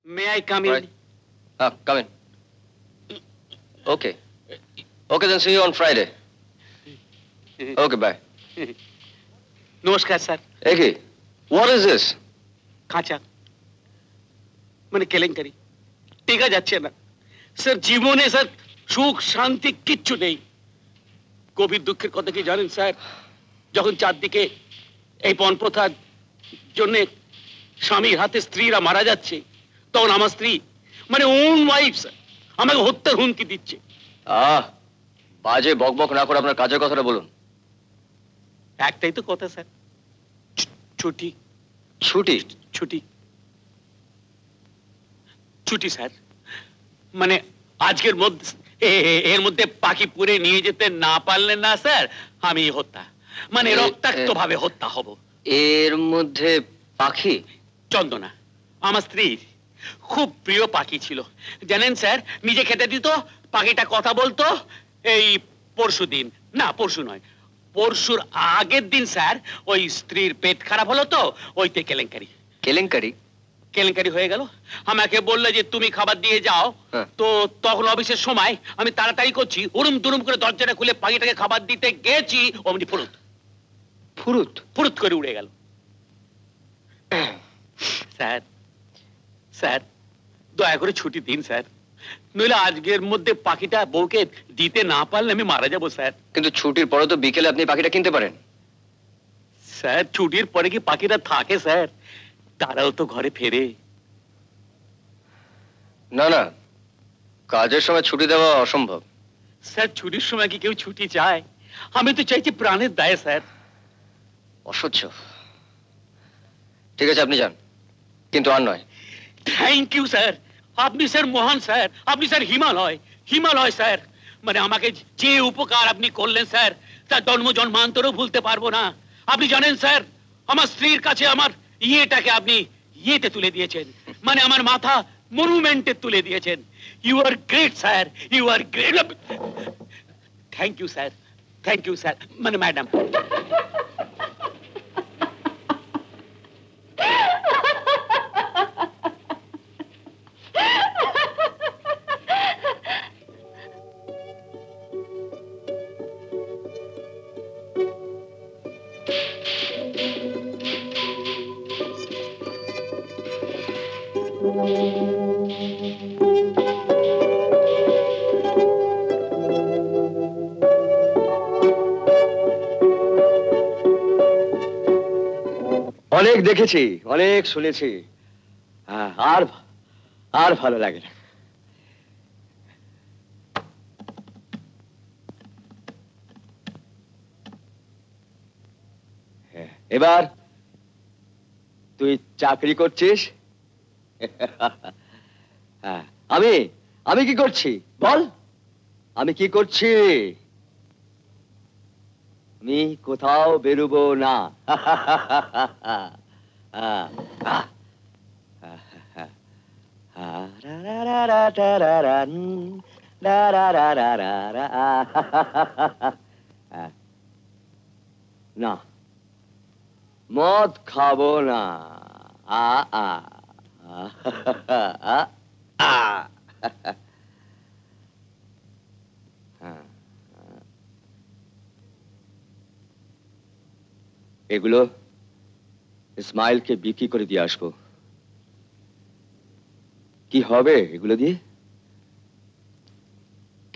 May I come in? Come in. Okay. Okay, then see you on Friday. Okay, bye. নমস্কার sir. Eki, what is this? কাঁচা মানে কেলেঙ্কারি, টেকা যাচ্ছে না স্যার। জীবনে স্যার সুখ শান্তি কিচ্ছু নেই। গভীর দুঃখের কথা কি জানেন স্যার? যখন চারদিকে এই পণ প্রথার জন্য স্বামীর হাতে স্ত্রীরা মারা যাচ্ছে, তখন আমার স্ত্রী মানে ওন ওয়াইফ স্যার আমাকে হত্যার হুমকি দিচ্ছে। বাজে বকবক না করে আপনার কাজের কথাটা বলুন। একটাই তো কথা স্যার, ছুটি ছুটি। ছুটি ছুটি স্যার। মানে আজকের মধ্যে এর মধ্যে পাখি পুরে নিয়ে যেতে না পারলেন না স্যার, আমি হত্যা মানে রক্তাক্ত ভাবে হত্যা হব। এর মধ্যে পাখি? চন্দনা আমার স্ত্রীর খুব প্রিয় পাখি ছিল জানেন স্যার। নিজে খেতে দিত, পাখিটা কথা বলতো। এই পরশু দিন, না পরশু নয়, পরশুর আগের দিন স্যার ওই স্ত্রীর পেট খারাপ হলো, তো ওইতে কেলেঙ্কারি। কেলেঙ্কারি? কেলেঙ্কারি হয়ে গেল। আমাকে বললো যে তুমি খাবার দিয়ে যাও। তো তখন অফিসের সময় আমি তাড়াতাড়ি করছি, উড়ুম দুরুম করে দরজাটা খুলে পাখিটাকে খাবার দিতে গেছি, অমনি ফুরুত ফুরুত ফুরুত করে উড়ে গেল। স্যার স্যার দয়া করে ছুটি দিন স্যার, নইলে আজকের মধ্যে পাখিটা বউকে দিতে না পারলে আমি মারা যাবো স্যার। কিন্তু ছুটির পরে তো বিকেলে আপনি পাখিটা কিনতে পারেন। স্যার ছুটির পরে কি পাখিরা থাকে স্যার? তারাও তো ঘরে ফেরে। না না, কাজের সময় ছুটি দেওয়া অসম্ভব। স্যার ছুটির সময় কি কেউ ছুটি চায়? আমি তো চাইছি প্রাণের দায়ে স্যার। অসহ্য। ঠিক আছে আপনি যান, কিন্তু আর নয়। থ্যাংক ইউ স্যার, আপনি স্যার মহান স্যার, আপনি স্যার হিমালয়। হিমালয় স্যার, মানে আমাকে যে উপকার আপনি করলেন স্যার, তার জন্ম জন্মান্তরও ভুলতে পারবো না। আপনি জানেন স্যার, আমার স্ত্রীর কাছে আমার ইয়েটাকে আপনি ইয়েতে তুলে দিয়েছেন, মানে আমার মাথা মনুমেন্টে তুলে দিয়েছেন। You are great sir, you are great. Thank you sir, thank you sir, মানে ম্যাডাম। অনেক দেখেছি, অনেক শুনেছি, আর আর ভালো লাগে না। এবার তুই চাকরি করছিস, আমি আমি কি করছি বল? আমি কি করছি? আমি কোথাও বেরোবো না। না, মদ খাবো না। আ আ আ এগুলো ইসমাইলকে বিক্রি করে দিয়ে আসবো। কি হবে এগুলো দিয়ে?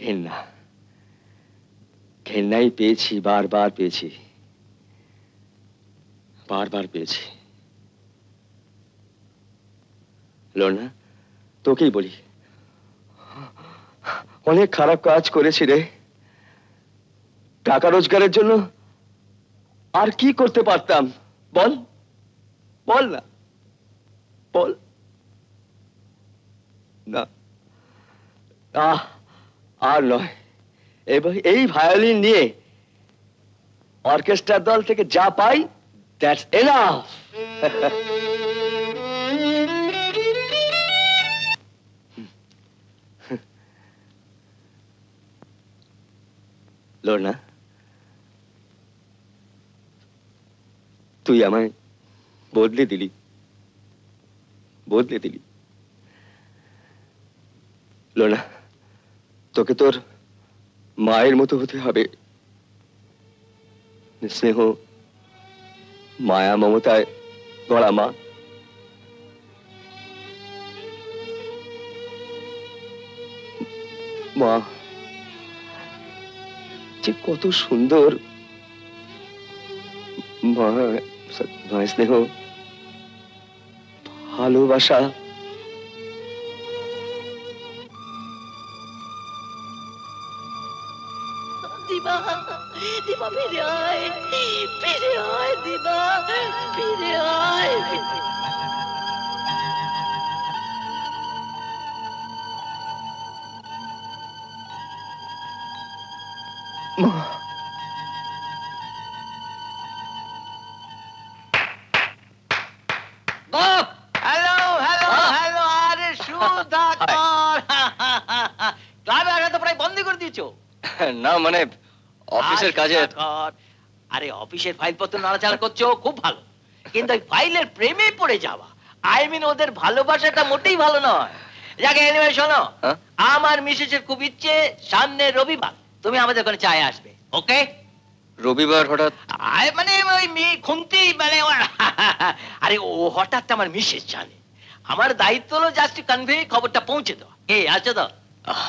ঘেন্না, ঘেন্নাই পেয়েছি, বারবার পেয়েছি, বারবার পেয়েছি। লর্না, তোকেই বলি, অনেক খারাপ কাজ করেছি রে। টাকা রোজগারের জন্য আর কি করতে পারতাম বল? বল না, বল না। আর নয়, এই ভায়োলিন নিয়ে অর্কেস্ট্রার দল থেকে যা পাই, দ্যাটস এনাফ। লর্না, তুই আমায় বদলে দিলি, বদলে দিলি। লোনা, তোকে তোর মায়ের মতো হতে হবে। স্নেহ, মায়া, মমতায় গড়া মা। মা যে কত সুন্দর, মা স্নেহ, ভালোবাসা। দিবা, দিবা ফিরে আয়, ফিরে আয় দিবা, ফিরে আয়। মা, হ্যালো হ্যালো হ্যালো, আরে সুধাকর, ক্লাবে আসা তো প্রায় বন্ধ করে দিয়েছো। না মানে অফিসের কাজে। সুধাকর, আরে অফিসের ফাইলপত্র নাড়াচাড়া করছো খুব ভালো, কিন্তু ওই ফাইলের প্রেমে পড়ে যাওয়া, আই মিন ওদের ভালোবাসাটা মোটেই ভালো নয়। যাকে এনিওয়ে শোনো, হ্যাঁ? আমার মিসেসের খুব ইচ্ছে সামনে রবিবার তুমি আমাদের ওখানে চায় আসবে, ওকে? রবিবার হঠাৎ? আরে মানে ওই খুন্তি মানে আরে ও হঠাৎ আমার মিসেস জানে, আমার দায়িত্ব হলো জাস্ট কনভে খবরটা পৌঁছে দেওয়া। কে আছো তো?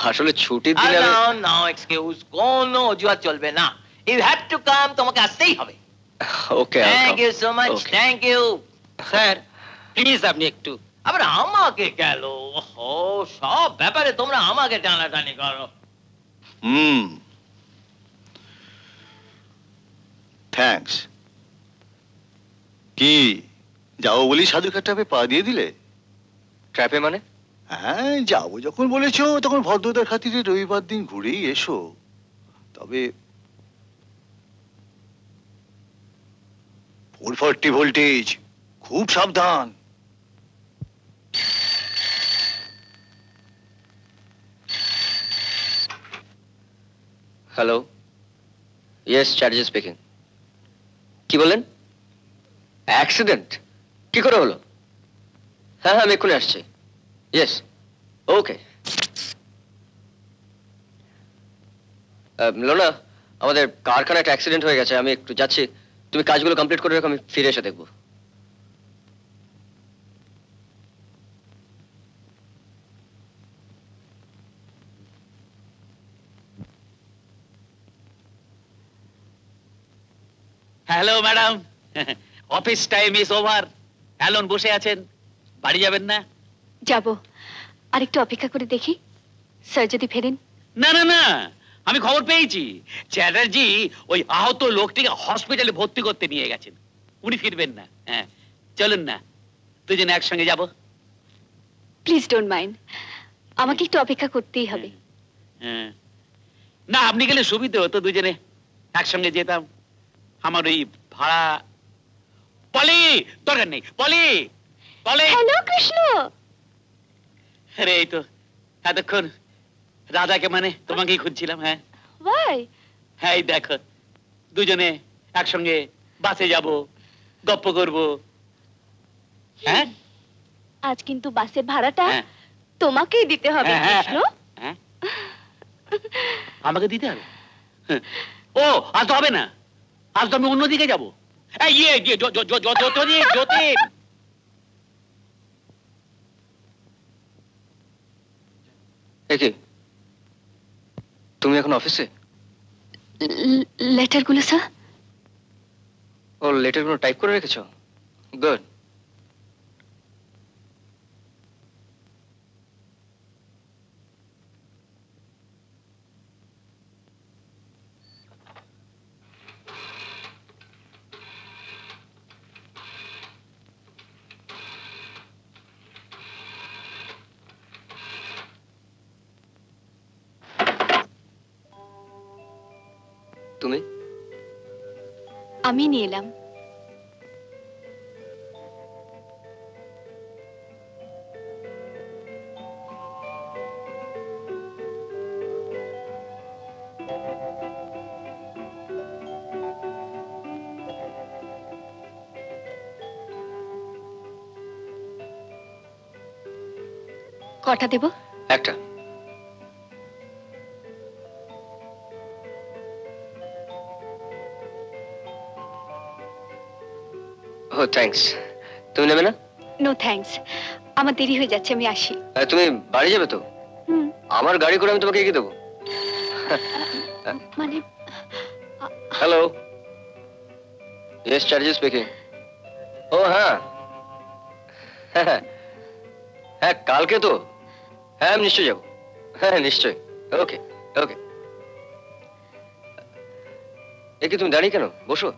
আসলে ছুটির দিনে নো নো এক্সকিউজ, কোনো অজুহাত চলবে না, ইউ হ্যাভ টু কাম, তোমাকে আসতেই হবে। Okay, thank you so much, Okay. Thank you. Sir please আপনি একটু। আবার আমাকে গেল, ও সব ব্যাপারে তোমরা আমাকে টানাটানি করো। থ্যাঙ্কস। কি যাও বলি সাধু ট্র্যাপে পা দিয়ে দিলে? ট্র্যাপে মানে? হ্যাঁ, যাবো যখন বলেছো তখন ভদ্রতার খাতিরে রবিবার দিন ঘুরেই এসো। তবে 440 ভোল্টেজ, খুব সাবধান। Hello, yes Chatterjee speaking. কি বললেন? অ্যাক্সিডেন্ট? কি করে হলো? হ্যাঁ হ্যাঁ, আমি এক্ষুনি আসছি। ইয়েস, ওকে। লোনা, আমাদের কারখানায় একটা অ্যাক্সিডেন্ট হয়ে গেছে, আমি একটু যাচ্ছি। তুমি কাজগুলো কমপ্লিট করে রাখো, আমি ফিরে এসে দেখবো। Hello madam, office time is over. অ্যালন বসে আছেন, বাড়ি যাবেন না? যাব, আরেকটু অপেক্ষা করে দেখি স্যার যদি ফেরেন। না না না, আমি খবর পেয়েছি চ্যাটার্জি ওই আহত লোকটিকে হসপিটালে ভর্তি করতে নিয়ে গেছেন, উনি ফিরবেন না। হ্যাঁ চলুন না, দুজনে একসঙ্গে যাব। প্লিজ ডোন্ট মাইন্ড, আমাকে একটু অপেক্ষা করতেই হবে। হ্যাঁ, না আপনি গেলে সুবিধে হতো, দুজনে একসঙ্গে যেতাম। আমার ওই ভাড়া। পলি, দরকার নেই। পলি, পলি। হ্যালো কৃষ্ণ। আরে এই তো এতক্ষণ রাধাকে মানে তোমাকেই খুঁজছিলাম। হ্যাঁ ওয়াই? হ্যাঁ, এই দেখো দুজনে একসঙ্গে বাসে যাব, গপ্প করব। হ্যাঁ আজ কিন্তু বাসের ভাড়াটা হ্যাঁ, তোমাকেই দিতে হবে হ্যাঁ, হ্যাঁ, কৃষ্ণ। হ্যাঁ। আমাকে দিতে হবে? হ্যাঁ। ও আজ তো হবে না, আজ তো আমি অন্যদিকে যাবো। এই ইয়ে যতীন, যতীন। কি তুমি এখন অফিসে? লেটারগুলো স্যার? ও, লেটারগুলো টাইপ করে রেখেছো? গুড। তুমি? আমি নিয়ে এলাম। কটা দেব? একটা। ও থ্যাঙ্কস। তুমি নেবে না? নো থ্যাঙ্কস, আমার দেরি হয়ে যাচ্ছে, আমি আসি। তুমি বাড়ি যাবে তো? আমার গাড়ি করে আমি তোমাকে এগিয়ে দেবো। মানে হ্যালো, ইয়েস চ্যাটার্জি স্পিকিং। ও হ্যাঁ হ্যাঁ হ্যাঁ, কালকে তো? হ্যাঁ আমি নিশ্চয়ই যাবো। হ্যাঁ নিশ্চয়ই। ওকে ওকে। একে তুমি দাঁড়িয়ে কেন? বসো।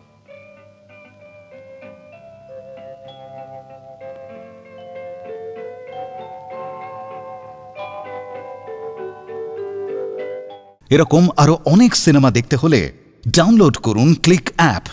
এরকম আরো অনেক সিনেমা দেখতে হলে ডাউনলোড করুন ক্লিক অ্যাপ।